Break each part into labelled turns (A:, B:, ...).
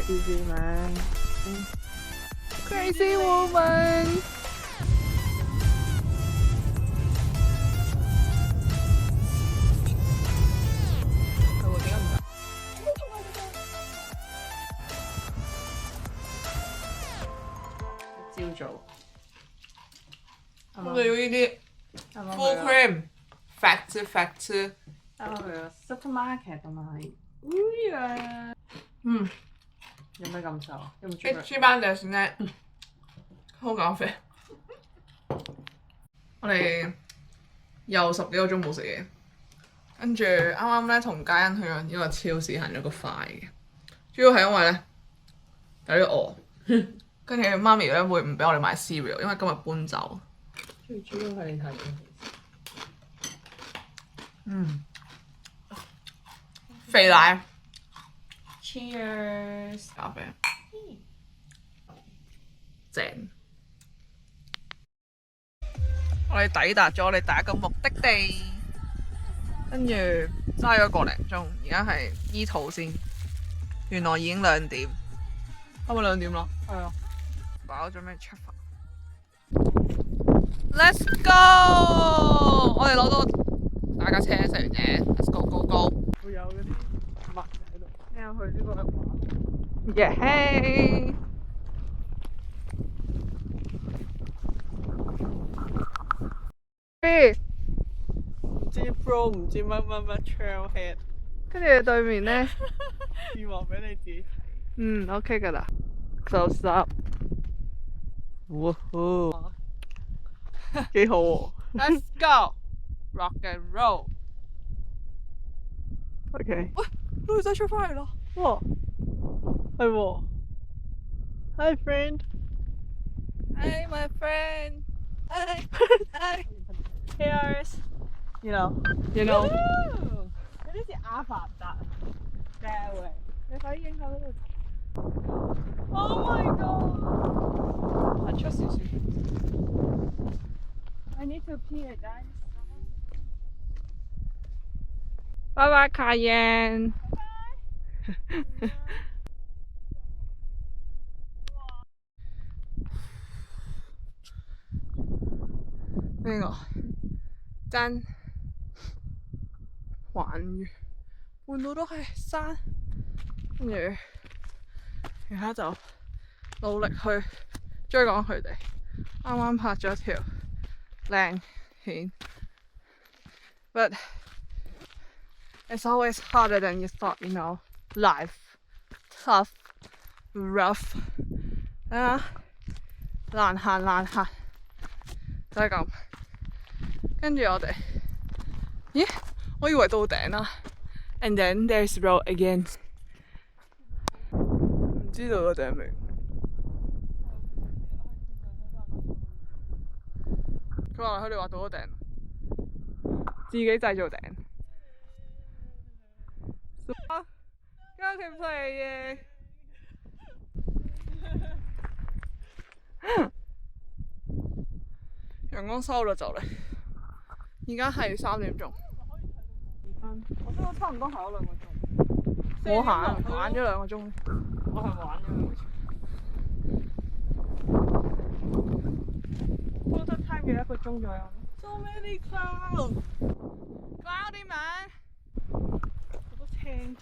A: Crazy man.
B: Crazy woman。係喎，點解唔得？朝早，我哋要呢啲 full cream，fat
A: 啱啱去咗 supermarket 同埋有咩感受？有冇
B: 一知班就是呢，好減肥。我哋又10幾個鐘冇食嘢，跟住啱啱咧同嘉欣去咗呢個超市行咗個快嘅，主要係因為咧有啲餓，跟住媽咪咧會唔俾我哋買 cereal，因為今日搬走。
A: 最主要係你睇
B: 肥奶
A: Cheers！
B: 咖啡，正。我哋抵達咗我哋第一個目的地，跟住揸咗個零鐘，而家係醫肚先。原來已經2點，係咪2點啦？
A: 係啊。
B: 飽準備出發。Let's go！ 我哋攞到大架車食完嘢 ，Let's go go go！
A: 會有嗰啲物喺度。你有去呢個玩？
B: 耶嘿！
A: 唔知 pro 唔知乜 trailhead，
B: 跟住對面咧，
A: 示範俾你自己。
B: OK 噶啦 ，close up。哇呼！幾好喎！Let's go，rock and roll。OK。喂，女仔出翻嚟啦！
A: 哇，係喎。Hi friend。Hi
B: my friend。Hi。Cheers。You
A: know。You
B: know。
A: 有啲似阿凡達。Stairway。你快啲影下嗰度。Oh my god！行出少少。I need to pee guys。
B: 拜拜，卡宴。呢個真環宇，半路都係山，跟住而家就努力去追趕佢哋。啱啱拍咗條靚片，but it's always harder than you thought, you know. Life, tough, rough. 難行，就係咁。跟住我哋，咦？我以為到頂啦。And then there's road again。唔知道個頂未？佢哋話到咗頂，自己製造頂。家庭 play 嘅。陽光收啦就嚟，而家係3點鐘。
A: 我覺得差唔多行咗2個鐘。
B: 我玩咗2個鐘。
A: 我係玩咗2個鐘。Photo time 嘅1個鐘左右。So many clouds。Cloudy
B: man。
A: 好多青苔。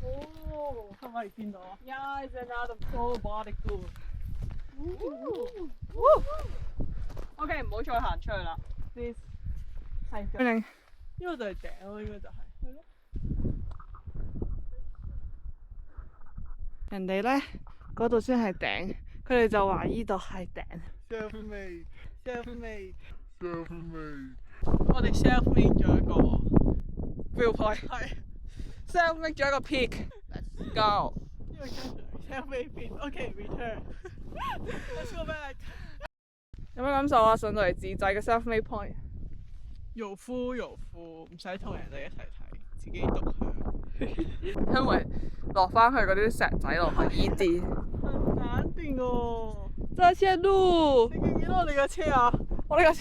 A: 哦，係咪見到啊 ？Yeah, it's another full body good。OK， 唔好再行出去啦。Please。係。呢個就係頂咯，應該就係。係咯。
B: 人哋咧嗰度先係頂，佢哋就話依度係頂。
A: Self-made。我哋 self-made 咗一個
B: view point， 係 self-made 咗一個 peak。Let's go。
A: 呢個 self-made peak。OK，return。Let's go back。
B: 有咩感受啊？上到嚟自製嘅 self-made point。
A: 又敷，唔使同人哋一齊睇，自己獨享。
B: 因為落翻去嗰啲石仔落去依啲。
A: 很難定喎。
B: 再見路。
A: 你記唔記得我哋架車啊？
B: 我哋架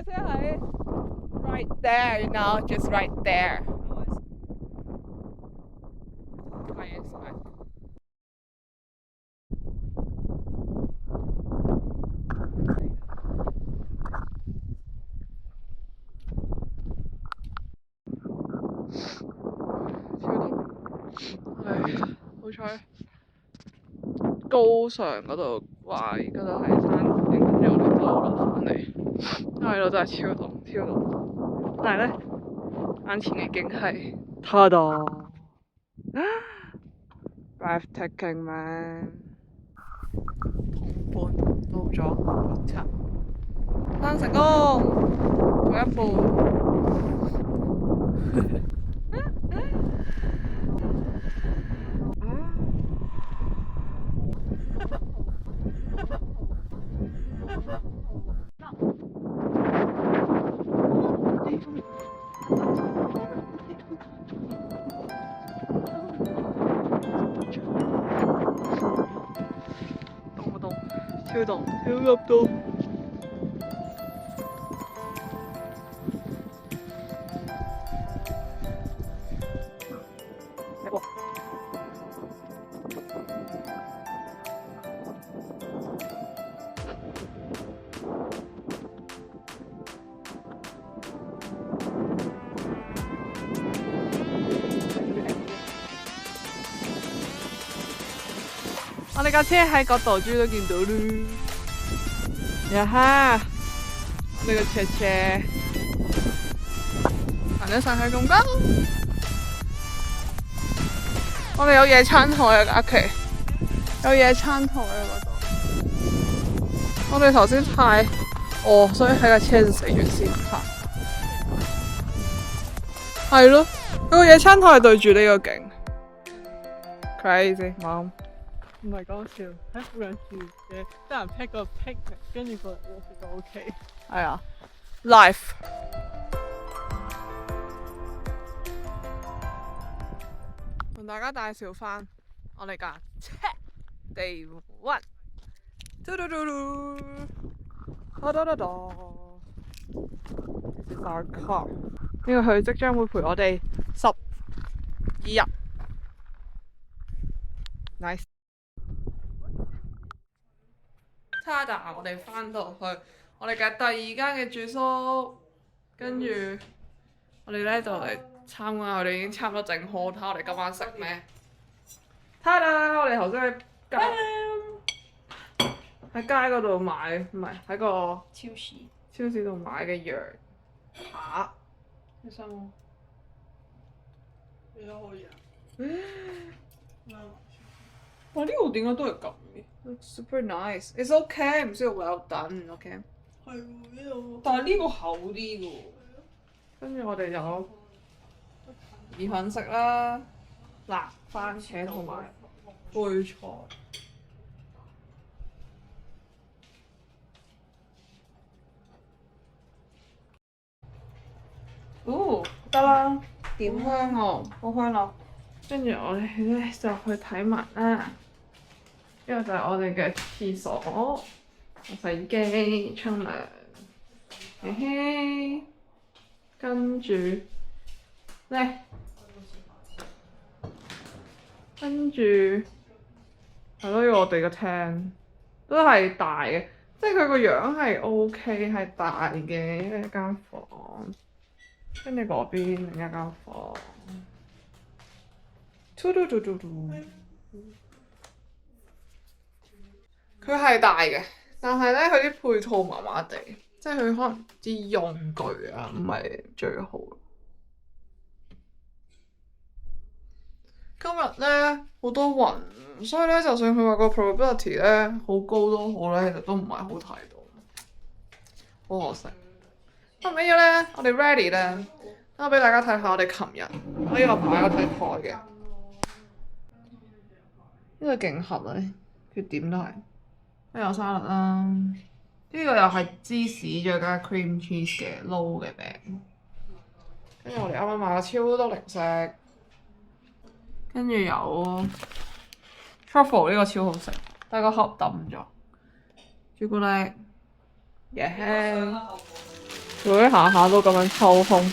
B: 車喺 right there，you know，just right there。好彩高上嗰度話而家都係山頂，跟住我哋走落翻嚟，因為呢度真係超凍，超凍。但係咧，眼前嘅景係他度，breathtaking man。同伴到咗七，山成功，做一半。超凍，超入到。我哋架車喺嗰度，終於都見到啦。呀哈！我哋個車行咗上去咁高。我哋有野餐台啊，阿琪，有野餐台啊嗰度。我哋頭先太餓，所以喺架車度食完先行。係咯，佢個野餐台係對住呢個景。Crazy mom。
A: 唔係講笑，喺附近住嘅，得人 pick 個 picnic，跟住過嚟我食就 OK。
B: 係啊 ，life。同大家介紹翻我哋架車 Day One。嘟嘟嘟嘟，哒哒哒哒。This is our car。呢個佢即將會陪我哋12日。Nice。他達，我哋翻到去我哋嘅第二間嘅住宿，跟住我哋咧就嚟參觀下，我哋已經差唔多整好，睇我哋今晚食咩。他達，我哋頭先喺街嗰度買，唔係喺個超市度買嘅羊扒，開心喎！
A: 幾多可以啊？
B: 哇！呢個點解都係咁嘅？ Super nice. It's okay， 唔需要 well done，OK？
A: 係喎，呢度。
B: 但係呢個厚啲嘅喎。跟住我哋有意粉食啦，辣番茄同埋配菜。哦，得啦，點香喎，好香啦！跟住我哋咧就去睇埋啦。呢個就係我哋嘅廁所，洗衣機、沖涼，嘿嘿。跟住咧，係咯，我哋個廳都係大嘅，即係佢個樣係 OK，係大嘅一間房。跟住嗰邊另一間房。嘟嘟嘟嘟嘟。佢係大嘅，但係咧佢啲配套麻麻地，即係佢可能啲用具啊唔係最好。今日咧好多雲，所以咧就算佢話個 probability 咧好高都好咧，其實都唔係好睇到，好可惜。後尾咧，我哋 ready 咧，等我俾大家睇下我哋琴日呢個擺咗喺台嘅，呢個勁合咧，缺點都係。都有沙律啦，呢個又係芝士再加 cream cheese 嘅撈嘅餅，跟住我哋啱啱買咗超多零食，跟住有 truffle 呢個超好食，但係個盒抌咗，朱古力，耶！佢下下都咁樣抽空，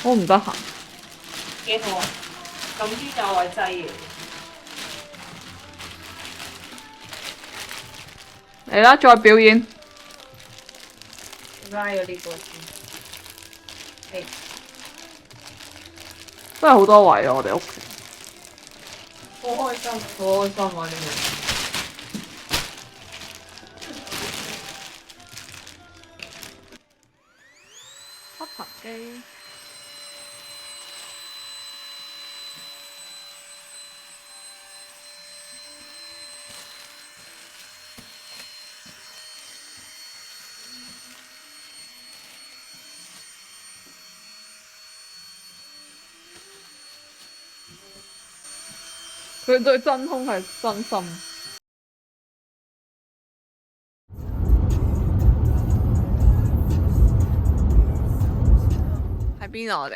B: 好唔得閒。
A: 幾好啊！咁啲就係劑嘅。
B: 嚟啦，再表演。
A: 拉咗呢個先。
B: 真係好多位啊！我哋屋企。
A: 好開心，
B: 好開心啊！呢邊黑茶機。佢對真空係真心。喺邊啊？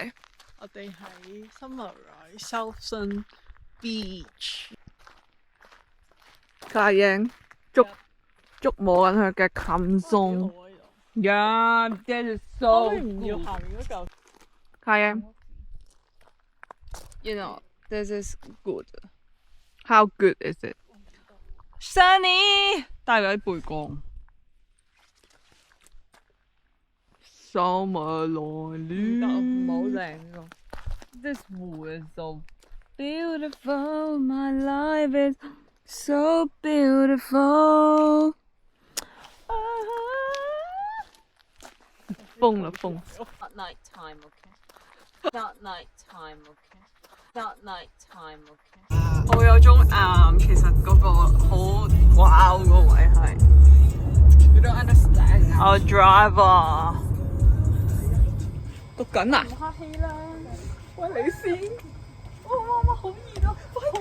A: 我哋喺 Summerrise Southern Beach。
B: 家英捉摸緊佢嘅琴鬆。
C: Yeah, that is
A: 可
C: so
A: 唔要
C: cool.
A: 下面嗰嚿？
B: 家英
C: You know, this is good.，How
B: good is it？
C: Sunny 帶佢喺背光。
B: Summer 來
C: 唔得，唔好
B: 了。
C: 靚呢個。This wood is so beautiful. My life is so beautiful.
B: 風啦風。
C: Not night time, okay? Not night time, okay? Not night time, okay?
B: 我有種其實嗰個好哇嗰個位係。
A: You don't understand。
B: 我 driver 讀緊啊！
A: 唔客氣啦，喂你先。哇，好熱啊！好熱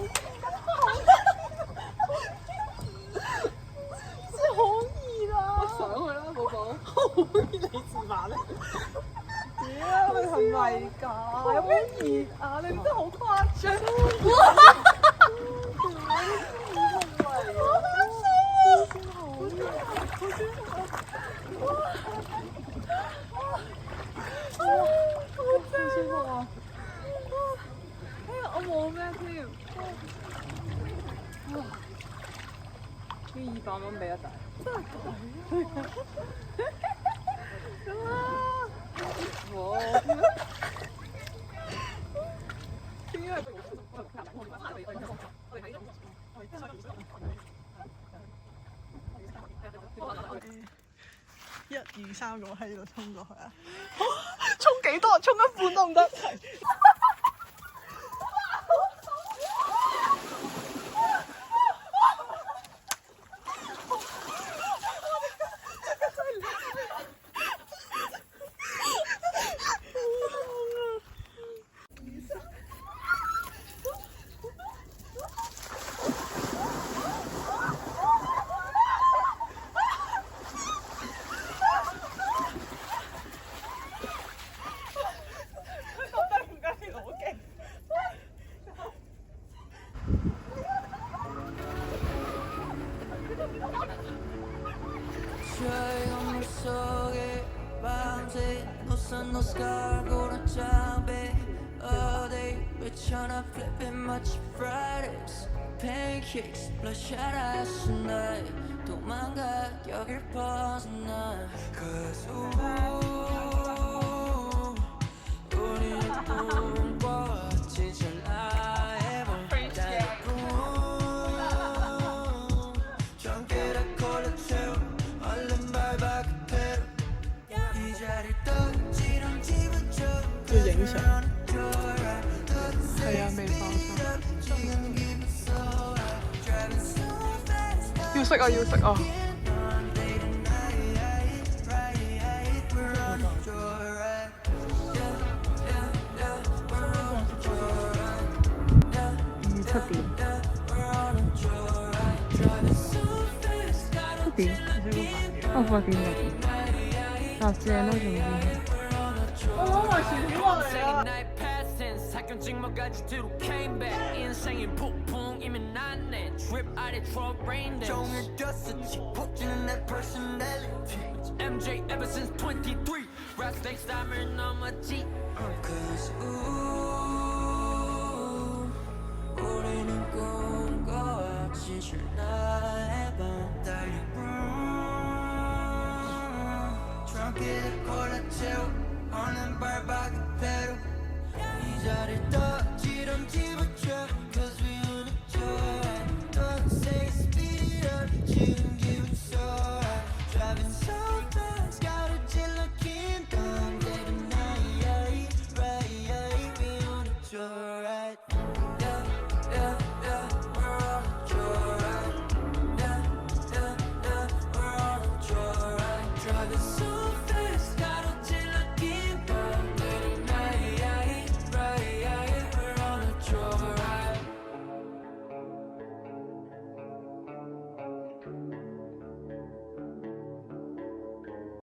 A: 真係好熱啊！
B: 上去啦，寶寶。
A: 好熱，你自慢咧。屌，你係咪㗎？有咩熱啊？你真係好誇張。我冇咩添，要200蚊俾一大，真係哇！點解1、2、3咁喺度衝過去啊！衝幾多？衝一半都唔得。
D: Flipping much Fridays, pancakes, bloodshot eyes tonight. 도망가 여길 벗어나. 'Cause 우리 꿈과 진짜 나의 몸따라 꿈. 전기를 걸어채워 얼른 밟아 그대로. 이 자리를 떡지렁지만 쳐.
A: 要影相。係啊，未放心。
B: 要識啊，要識啊！7點。8點啊！正咯，仲要。我攞埋薯條過嚟啊！
D: 찍먹까지 뒤로 came back 인생의 폭풍 이미 났네 drip 아래 drop rain dance 종일 뛰었었지 폭주는 내 personality MJ ever since 23 rap stakes 땀을 넘었지 'Cause